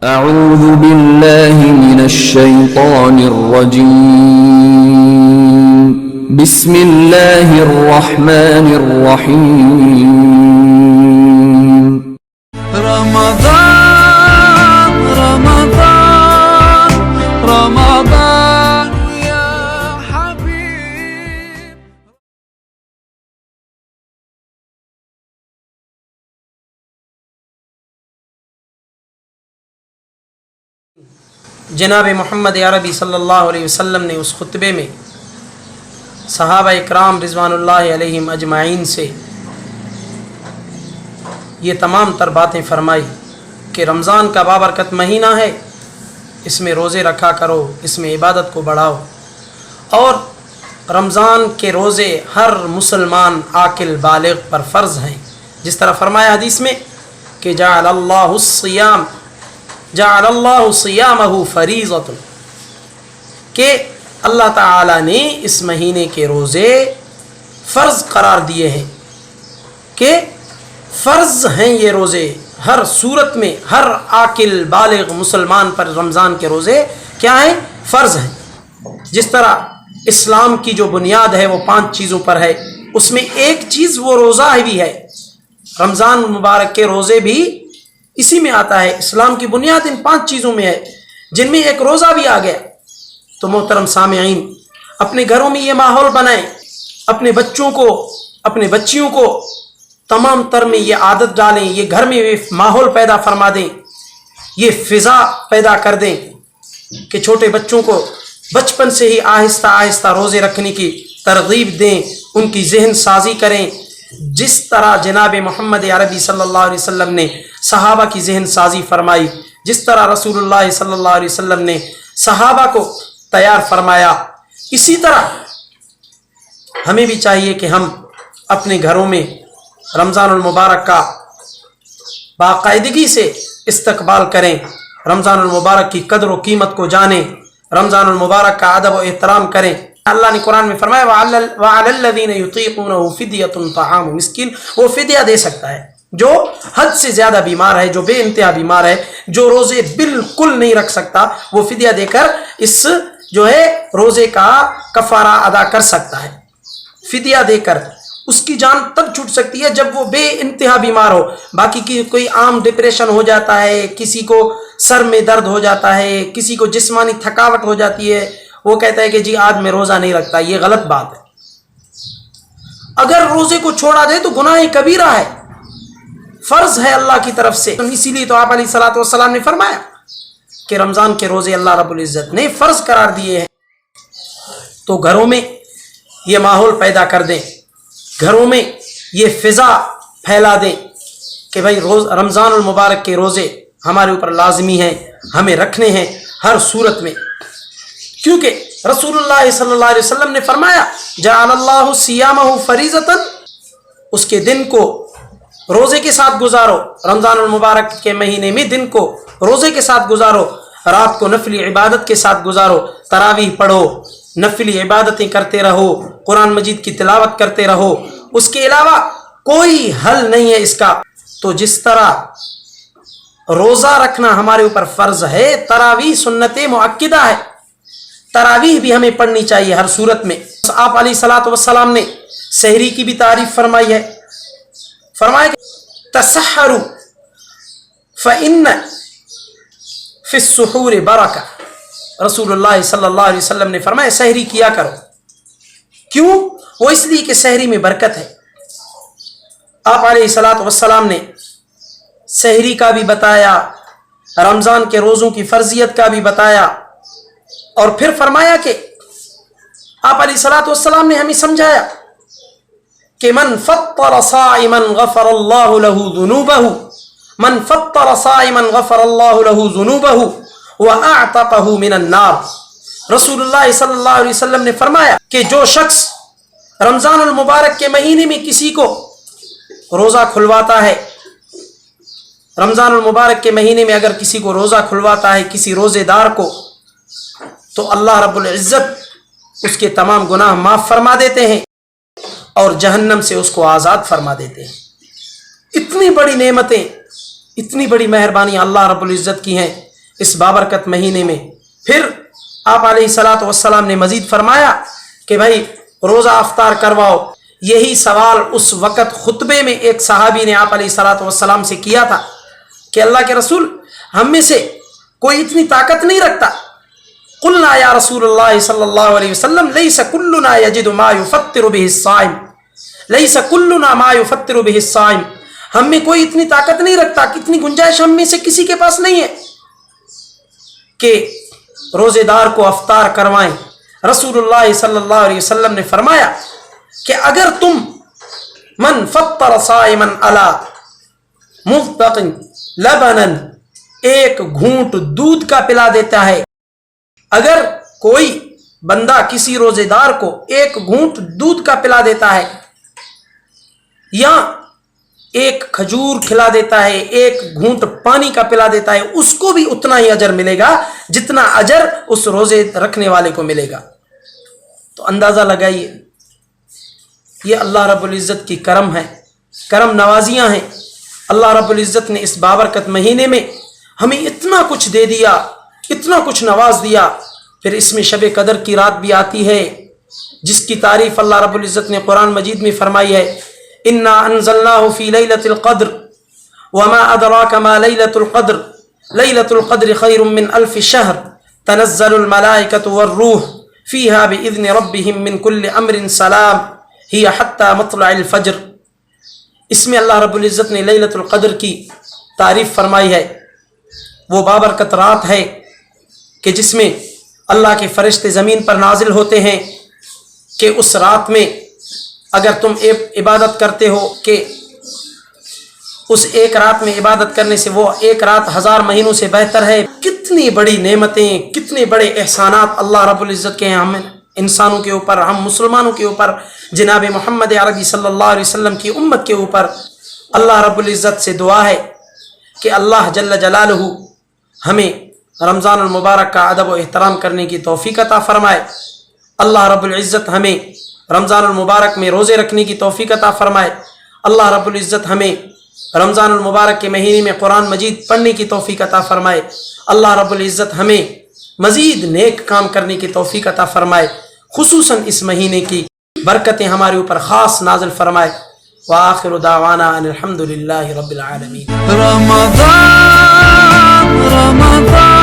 أعوذ بالله من الشيطان الرجيم بسم الله الرحمن الرحيم رمضان رمضان رمضان يا حبيب. جناب محمد عربی صلی اللہ علیہ وسلم نے اس خطبے میں صحابہ اکرام رضوان اللہ علیہم اجمعین سے یہ تمام تر باتیں فرمائی کہ رمضان کا بابرکت مہینہ ہے، اس میں روزے رکھا کرو، اس میں عبادت کو بڑھاؤ، اور رمضان کے روزے ہر مسلمان عاقل بالغ پر فرض ہیں، جس طرح فرمایا حدیث میں کہ جعل اللہ صیامہ فریضۃ، کہ اللہ تعالیٰ نے اس مہینے کے روزے فرض قرار دیے ہیں، کہ فرض ہیں یہ روزے ہر صورت میں، ہر عاقل بالغ مسلمان پر رمضان کے روزے کیا ہیں؟ فرض ہیں۔ جس طرح اسلام کی جو بنیاد ہے وہ 5 چیزوں پر ہے، اس میں ایک چیز وہ روزہ بھی ہے، رمضان مبارک کے روزے بھی اسی میں آتا ہے۔ اسلام کی بنیاد ان 5 چیزوں میں ہے، جن میں ایک روزہ بھی آ گیا۔ تو محترم سامعین، اپنے گھروں میں یہ ماحول بنائیں، اپنے بچوں کو، اپنے بچیوں کو تمام تر میں یہ عادت ڈالیں، یہ گھر میں یہ ماحول پیدا فرما دیں، یہ فضا پیدا کر دیں کہ چھوٹے بچوں کو بچپن سے ہی آہستہ آہستہ روزے رکھنے کی ترغیب دیں، ان کی ذہن سازی کریں، جس طرح جناب محمد عربی صلی اللہ علیہ وسلم نے صحابہ کی ذہن سازی فرمائی، جس طرح رسول اللہ صلی اللہ علیہ وسلم نے صحابہ کو تیار فرمایا، اسی طرح ہمیں بھی چاہیے کہ ہم اپنے گھروں میں رمضان المبارک کا باقاعدگی سے استقبال کریں، رمضان المبارک کی قدر و قیمت کو جانیں، رمضان المبارک کا ادب و احترام کریں۔ اللہ نے قرآن میں فرمایا وَعَلَى الَّذِينَ يُطِيقُونَهُ فِدْيَةٌ طَعَامُ مِسْكِينٍ، وہ فدیہ دے سکتا ہے جو حد سے زیادہ بیمار ہے، جو بے انتہا بیمار ہے، جو روزے بالکل نہیں رکھ سکتا، وہ فدیہ دے کر اس جو ہے روزے کا کفارہ ادا کر سکتا ہے۔ فدیہ دے کر اس کی جان تب چھوٹ سکتی ہے جب وہ بے انتہا بیمار ہو، باقی کی کوئی عام ڈپریشن ہو جاتا ہے، کسی کو سر میں درد ہو جاتا ہے، کسی کو جسمانی تھکاوٹ ہو جاتی ہے، وہ کہتا ہے کہ جی آج میں روزہ نہیں رکھتا، یہ غلط بات ہے۔ اگر روزے کو چھوڑا دے تو گناہ کبیرہ ہے، فرض ہے اللہ کی طرف سے، اسی لیے تو آپ علیہ الصلوۃ والسلام نے فرمایا کہ رمضان کے روزے اللہ رب العزت نے فرض قرار دیے ہیں۔ تو گھروں میں یہ ماحول پیدا کر دیں، گھروں میں یہ فضا پھیلا دیں کہ بھائی رمضان المبارک کے روزے ہمارے اوپر لازمی ہیں، ہمیں رکھنے ہیں ہر صورت میں، کیونکہ رسول اللہ صلی اللہ علیہ وسلم نے فرمایا جعل اللہ صیامہ فریضۃ، اس کے دن کو روزے کے ساتھ گزارو، رمضان المبارک کے مہینے میں دن کو روزے کے ساتھ گزارو، رات کو نفلی عبادت کے ساتھ گزارو، تراویح پڑھو، نفلی عبادتیں کرتے رہو، قرآن مجید کی تلاوت کرتے رہو، اس کے علاوہ کوئی حل نہیں ہے اس کا۔ تو جس طرح روزہ رکھنا ہمارے اوپر فرض ہے، تراویح سنت مؤکدہ ہے، تراویح بھی ہمیں پڑھنی چاہیے ہر صورت میں۔ آپ علیہ الصلوۃ والسلام نے سحری کی بھی تعریف فرمائی ہے، فرمایا کہ تسحروا فإن فی السحور برکہ، رسول اللہ صلی اللہ علیہ وسلم نے فرمایا سحری کیا کرو، کیوں؟ وہ اس لیے کہ سحری میں برکت ہے۔ آپ علیہ الصلوۃ والسلام نے سحری کا بھی بتایا، رمضان کے روزوں کی فرضیت کا بھی بتایا، اور پھر فرمایا کہ آپ علیہ الصلوۃ والسلام نے ہمیں سمجھایا کہ من فطر صائما غفر اللہ له ذنوبہ، من فطر صائما غفر اللہ له ذنوبہ واعتقہ من النار۔ رسول اللہ صلی اللہ علیہ وسلم نے فرمایا کہ جو شخص رمضان المبارک کے مہینے میں کسی کو روزہ کھلواتا ہے، رمضان المبارک کے مہینے میں اگر کسی کو روزہ کھلواتا ہے، کسی روزے دار کو، تو اللہ رب العزت اس کے تمام گناہ معاف فرما دیتے ہیں اور جہنم سے اس کو آزاد فرما دیتے ہیں۔ اتنی بڑی نعمتیں، اتنی بڑی مہربانی اللہ رب العزت کی ہیں اس بابرکت مہینے میں۔ پھر آپ علیہ الصلوۃ والسلام نے مزید فرمایا کہ بھائی روزہ افطار کرواؤ۔ یہی سوال اس وقت خطبے میں ایک صحابی نے آپ علیہ الصلوۃ والسلام سے کیا تھا کہ اللہ کے رسول، ہم میں سے کوئی اتنی طاقت نہیں رکھتا۔ قلنا یا رسول اللہ صلی اللہ علیہ وسلم لیس کلنا یجد ما یفطر به الصائم، لیس کلنا ما یفطر به الصائم، ہم میں کوئی اتنی طاقت نہیں رکھتا، کتنی گنجائش ہم میں سے کسی کے پاس نہیں ہے کہ روزے دار کو افطار کروائیں۔ رسول اللہ صلی اللہ علیہ وسلم نے فرمایا کہ اگر تم من فطر صائما علی مفطق لبنا، ایک گھونٹ دودھ کا پلا دیتا ہے، اگر کوئی بندہ کسی روزے دار کو ایک گھونٹ دودھ کا پلا دیتا ہے یا ایک کھجور کھلا دیتا ہے، ایک گھونٹ پانی کا پلا دیتا ہے، اس کو بھی اتنا ہی اجر ملے گا جتنا اجر اس روزے رکھنے والے کو ملے گا۔ تو اندازہ لگائیے، یہ اللہ رب العزت کی کرم ہے، کرم نوازیاں ہیں۔ اللہ رب العزت نے اس بابرکت مہینے میں ہمیں اتنا کچھ دے دیا، اتنا کچھ نواز دیا۔ پھر اس میں شب قدر کی رات بھی آتی ہے، جس کی تعریف اللہ رب العزت نے قرآن مجید میں فرمائی ہے، انا انزلناہ فی لیلۃ القدر وما ادراک ما لیلۃ القدر لیلۃ القدر خیر من الف شہر تنزل الملائکۃ والروح فیہا باذن ربہم من کل امر سلام ہی حتی مطلع الفجر۔ اس میں اللہ رب العزت نے لیلۃ القدر کی تعریف فرمائی ہے۔ وہ بابرکت رات ہے کہ جس میں اللہ کے فرشتے زمین پر نازل ہوتے ہیں کہ اس رات میں اگر تم عبادت کرتے ہو کہ اس ایک رات میں عبادت کرنے سے وہ ایک رات 1000 مہینوں سے بہتر ہے۔ کتنی بڑی نعمتیں، کتنے بڑے احسانات اللہ رب العزت کے ہیں ہم انسانوں کے اوپر، ہم مسلمانوں کے اوپر، جناب محمد عربی صلی اللہ علیہ وسلم کی امت کے اوپر۔ اللہ رب العزت سے دعا ہے کہ اللہ جل جلالہ ہمیں رمضان المبارک کا ادب و احترام کرنے کی توفیق عطا فرمائے۔ اللہ رب العزت ہمیں رمضان المبارک میں روزے رکھنے کی توفیق عطا فرمائے۔ اللہ رب العزت ہمیں رمضان المبارک کے مہینے میں قرآن مجید پڑھنے کی توفیق عطا فرمائے۔ اللہ رب العزت ہمیں مزید نیک کام کرنے کی توفیق عطا فرمائے، خصوصاً اس مہینے کی برکتیں ہمارے اوپر خاص نازل فرمائے۔ وآخر دعوانا ان الحمد للہ رب العالمین۔ رمضان رمضان